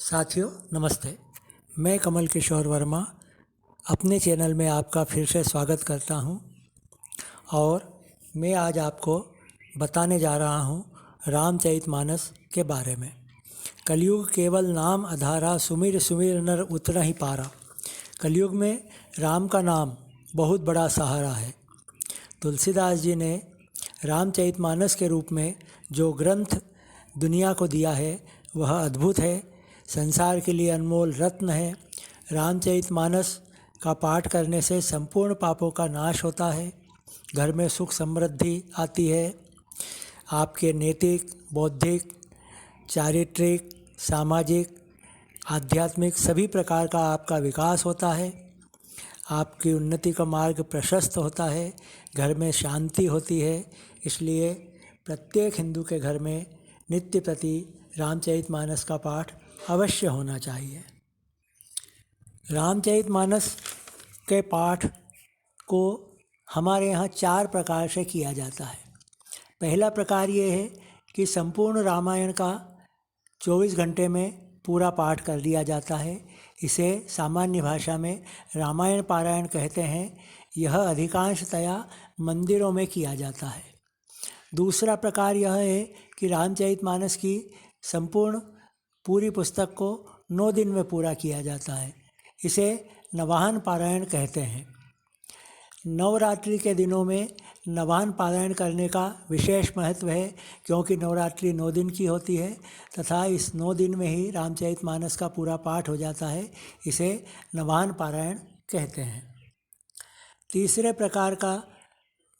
साथियों नमस्ते। मैं कमल किशोर वर्मा अपने चैनल में आपका फिर से स्वागत करता हूं और मैं आज आपको बताने जा रहा हूं रामचरितमानस के बारे में। कलयुग केवल नाम आधारा, सुमिर सुमिर नर उतरहि पारा। कलयुग में राम का नाम बहुत बड़ा सहारा है। तुलसीदास जी ने रामचरितमानस के रूप में जो ग्रंथ दुनिया को दिया है वह अद्भुत है, संसार के लिए अनमोल रत्न है। रामचरितमानस का पाठ करने से संपूर्ण पापों का नाश होता है, घर में सुख समृद्धि आती है, आपके नैतिक, बौद्धिक, चारित्रिक, सामाजिक, आध्यात्मिक सभी प्रकार का आपका विकास होता है, आपकी उन्नति का मार्ग प्रशस्त होता है, घर में शांति होती है। इसलिए प्रत्येक हिंदू के घर में नित्य प्रति रामचरितमानस का पाठ अवश्य होना चाहिए। रामचरितमानस के पाठ को हमारे यहाँ 4 प्रकार से किया जाता है। पहला प्रकार ये है कि संपूर्ण रामायण का 24 घंटे में पूरा पाठ कर दिया जाता है। इसे सामान्य भाषा में रामायण पारायण कहते हैं। यह अधिकांशतया मंदिरों में किया जाता है। दूसरा प्रकार यह है कि रामचरितमानस की संपूर्ण पूरी पुस्तक को 9 दिन में पूरा किया जाता है। इसे नवाहन पारायण कहते हैं। नवरात्रि के दिनों में नवाहन पारायण करने का विशेष महत्व है, क्योंकि नवरात्रि 9 दिन की होती है तथा इस 9 दिन में ही रामचरितमानस का पूरा पाठ हो जाता है। इसे नवाहन पारायण कहते हैं। तीसरे प्रकार का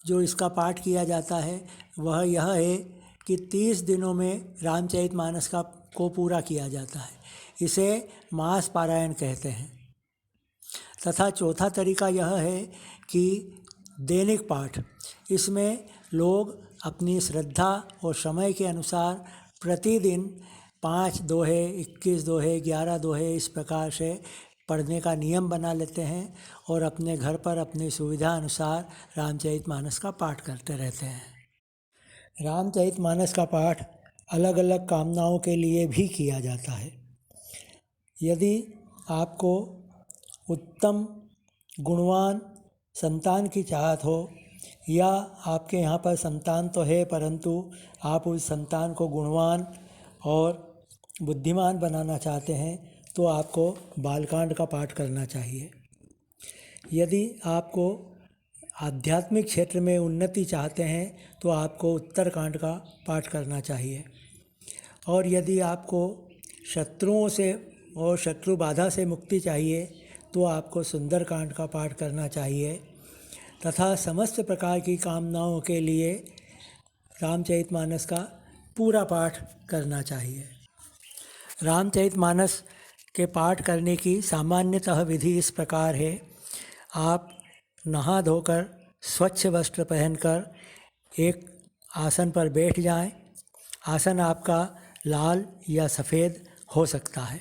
जो इसका पाठ किया जाता है वह यह है कि 30 दिनों में रामचरितमानस को पूरा किया जाता है। इसे मास पारायण कहते हैं। तथा चौथा तरीका यह है कि दैनिक पाठ। इसमें लोग अपनी श्रद्धा और समय के अनुसार प्रतिदिन 5 दोहे, 21 दोहे, 11 दोहे इस प्रकार से पढ़ने का नियम बना लेते हैं और अपने घर पर अपनी सुविधा अनुसार रामचरितमानस का पाठ करते रहते हैं। रामचरितमानस का पाठ अलग अलग कामनाओं के लिए भी किया जाता है। यदि आपको उत्तम गुणवान संतान की चाहत हो, या आपके यहाँ पर संतान तो है परंतु आप उस संतान को गुणवान और बुद्धिमान बनाना चाहते हैं, तो आपको बालकांड का पाठ करना चाहिए। यदि आपको आध्यात्मिक क्षेत्र में उन्नति चाहते हैं तो आपको उत्तरकांड का पाठ करना चाहिए। और यदि आपको शत्रुओं से और शत्रु बाधा से मुक्ति चाहिए तो आपको सुंदरकांड का पाठ करना चाहिए। तथा समस्त प्रकार की कामनाओं के लिए रामचरितमानस का पूरा पाठ करना चाहिए। रामचरितमानस के पाठ करने की सामान्यतः विधि इस प्रकार है। आप नहा धोकर स्वच्छ वस्त्र पहनकर एक आसन पर बैठ जाएं। आसन आपका लाल या सफ़ेद हो सकता है।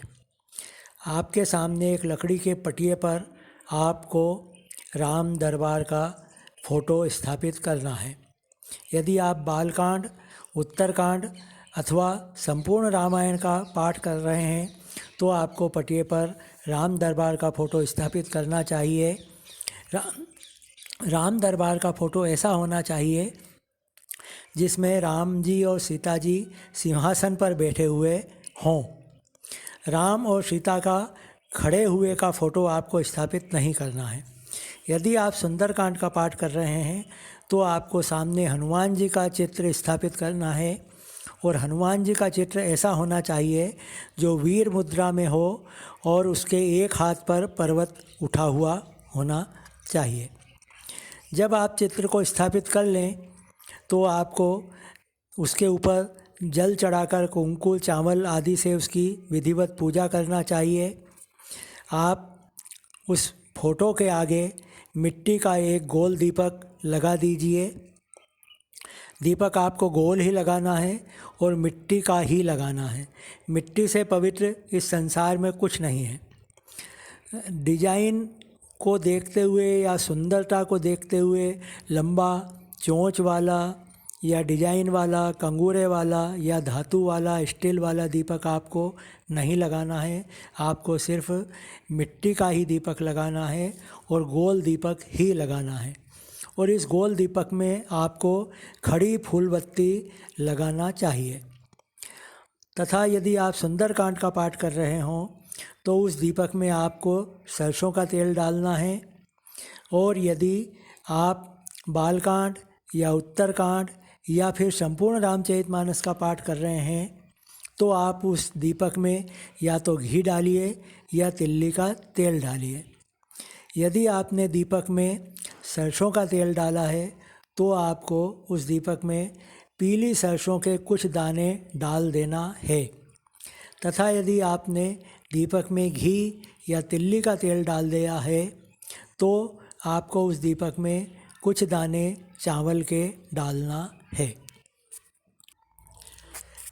आपके सामने एक लकड़ी के पटिये पर आपको राम दरबार का फ़ोटो स्थापित करना है। यदि आप बालकांड, उत्तरकांड अथवा संपूर्ण रामायण का पाठ कर रहे हैं तो आपको पटिये पर राम दरबार का फ़ोटो स्थापित करना चाहिए। राम दरबार का फ़ोटो ऐसा होना चाहिए जिसमें राम जी और सीता जी सिंहासन पर बैठे हुए हों। राम और सीता का खड़े हुए का फ़ोटो आपको स्थापित नहीं करना है। यदि आप सुंदरकांड का पाठ कर रहे हैं तो आपको सामने हनुमान जी का चित्र स्थापित करना है, और हनुमान जी का चित्र ऐसा होना चाहिए जो वीर मुद्रा में हो और उसके एक हाथ पर पर्वत उठा हुआ होना चाहिए। जब आप चित्र को स्थापित कर लें तो आपको उसके ऊपर जल चढ़ाकर कुमकुम, चावल आदि से उसकी विधिवत पूजा करना चाहिए। आप उस फोटो के आगे मिट्टी का एक गोल दीपक लगा दीजिए। दीपक आपको गोल ही लगाना है और मिट्टी का ही लगाना है। मिट्टी से पवित्र इस संसार में कुछ नहीं है। डिजाइन को देखते हुए या सुंदरता को देखते हुए लंबा चोंच वाला या डिजाइन वाला, कंगूरे वाला या धातु वाला, स्टील वाला दीपक आपको नहीं लगाना है। आपको सिर्फ मिट्टी का ही दीपक लगाना है और गोल दीपक ही लगाना है। और इस गोल दीपक में आपको खड़ी फूल बत्ती लगाना चाहिए। तथा यदि आप सुंदरकांड का पाठ कर रहे हों तो उस दीपक में आपको सरसों का तेल डालना है। और यदि आप बालकांड या उत्तरकांड या फिर संपूर्ण रामचरितमानस का पाठ कर रहे हैं तो आप उस दीपक में या तो घी डालिए या तिल्ली का तेल डालिए। यदि आपने दीपक में सरसों का तेल डाला है तो आपको उस दीपक में पीली सरसों के कुछ दाने डाल देना है। तथा यदि आपने दीपक में घी या तिल्ली का तेल डाल दिया है तो आपको उस दीपक में कुछ दाने चावल के डालना है।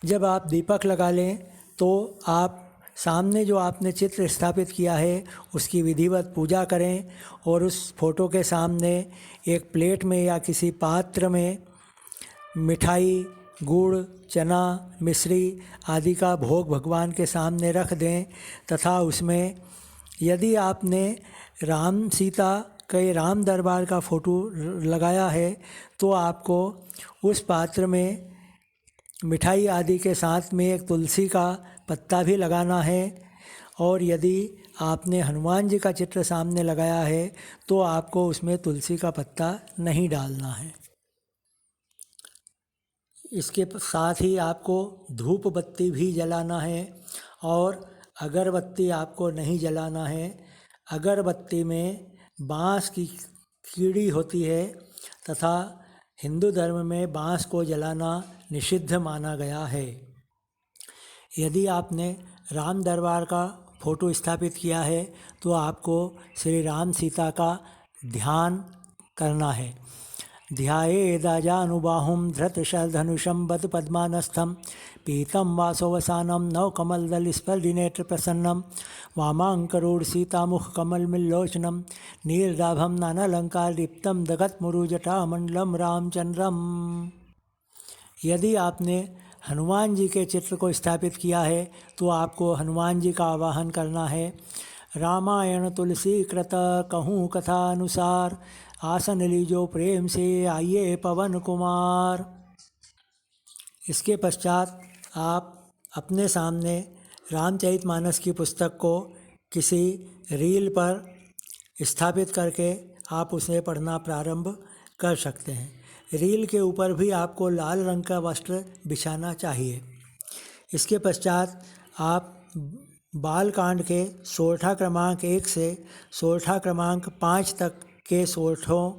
जब आप दीपक लगा लें तो आप सामने जो आपने चित्र स्थापित किया है उसकी विधिवत पूजा करें और उस फोटो के सामने एक प्लेट में या किसी पात्र में मिठाई, गुड़, चना, मिश्री आदि का भोग भगवान के सामने रख दें। तथा उसमें यदि आपने राम सीता के राम दरबार का फ़ोटो लगाया है तो आपको उस पात्र में मिठाई आदि के साथ में एक तुलसी का पत्ता भी लगाना है। और यदि आपने हनुमान जी का चित्र सामने लगाया है तो आपको उसमें तुलसी का पत्ता नहीं डालना है। इसके साथ ही आपको धूप बत्ती भी जलाना है और अगरबत्ती आपको नहीं जलाना है। अगरबत्ती में बाँस की कीड़ी होती है तथा हिंदू धर्म में बाँस को जलाना निषिद्ध माना गया है। यदि आपने राम दरबार का फ़ोटो स्थापित किया है तो आपको श्री राम सीता का ध्यान करना है। ध्यायेदाजानुबाहुं धृतशरधनुषं बत पद्मानस्थं पीतं वासवसानं नवकमलदलस्फुलिनेत्रप्रसन्नं वामाङ्करोडसीतामुखकमलमिल्लोचनं नीरदाभं नानालङ्कारदीप्तं दगतमुरुजटामण्डलं रामचन्द्रम्। यदि आपने हनुमान जी के चित्र को स्थापित किया है तो आपको हनुमान जी का आवाहन करना है। रामायण तुलसी कृत कहूँ कथा अनुसार, आसन लीजो प्रेम से आइए पवन कुमार। इसके पश्चात आप अपने सामने रामचरितमानस की पुस्तक को किसी रील पर स्थापित करके आप उसे पढ़ना प्रारंभ कर सकते हैं। रील के ऊपर भी आपको लाल रंग का वस्त्र बिछाना चाहिए। इसके पश्चात आप बालकांड के सोरठा क्रमांक 1 से सोरठा क्रमांक 5 तक के सोरठों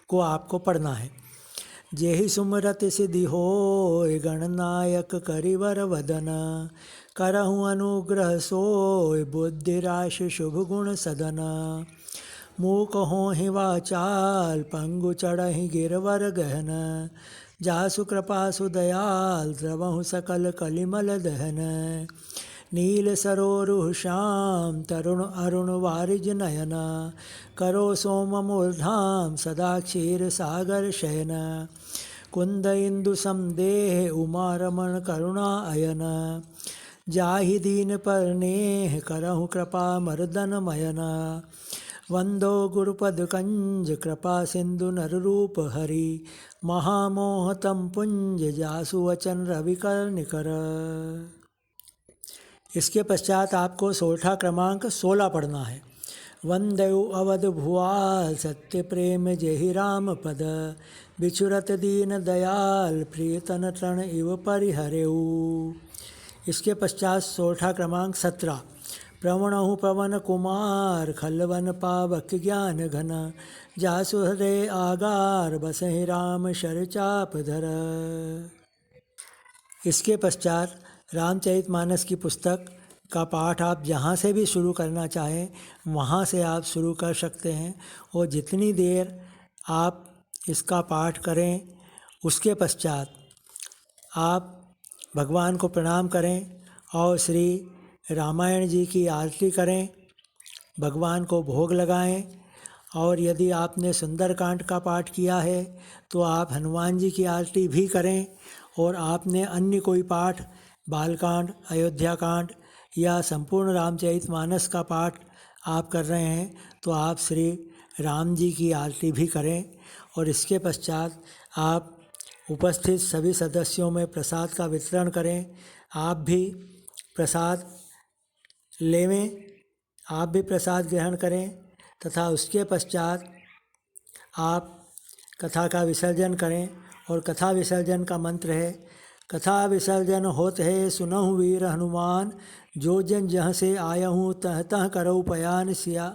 को आपको पढ़ना है। जेहि सुमरत सिद्धि होय गणनायक करिवर वदन, करहु अनुग्रह सोय बुद्धि राशि शुभ गुण सदन। मूक होहि वाचाल पंगु चढ़हि गिरवर गहन, जासु कृपासु दयाल द्रवहु सकल कलिमल दहन। नील सरोरुह श्याम तरुण अरुण वारिज नयन, करो सोम मूर्धाम सदा क्षीर सागर शयन। कुंद इंदु समदेह उमा रमण करुणा अयन, जाहि दीन पर नेह करहु कृपा मर्दन मयन। वंदो गुरुपद कंज कृपा सिंधु नर रूप हरि, महामोहतम पुंज जासु वचन रविकर निकर। इसके पश्चात आपको सोरठा क्रमांक 16 पढ़ना है। वंदेउ अवध भुआल सत्य प्रेम जेहि राम पद, बिछुरत दीन दयाल प्रियतन तृण इव परिहरेऊ। इसके पश्चात सोरठा क्रमांक 17 प्रवणहु पवन कुमार, खलवन पावक ज्ञान घन, जासु हृदय आगार बसहि राम शर चाप धर। इसके पश्चात रामचरितमानस की पुस्तक का पाठ आप जहाँ से भी शुरू करना चाहें वहाँ से आप शुरू कर सकते हैं। और जितनी देर आप इसका पाठ करें उसके पश्चात आप भगवान को प्रणाम करें और श्री रामायण जी की आरती करें, भगवान को भोग लगाएं और यदि आपने सुंदरकांड का पाठ किया है तो आप हनुमान जी की आरती भी करें। और आपने अन्य कोई पाठ, बालकांड, अयोध्याकांड या संपूर्ण रामचरितमानस का पाठ आप कर रहे हैं तो आप श्री राम जी की आरती भी करें। और इसके पश्चात आप उपस्थित सभी सदस्यों में प्रसाद का वितरण करें। आप भी प्रसाद लेवें, आप भी प्रसाद ग्रहण करें तथा उसके पश्चात आप कथा का विसर्जन करें। और कथा विसर्जन का मंत्र है, कथा विसर्जन होत है सुनहु वीर हनुमान, जो जन जहाँ से आया हूँ तह तह करऊ पयान सिया।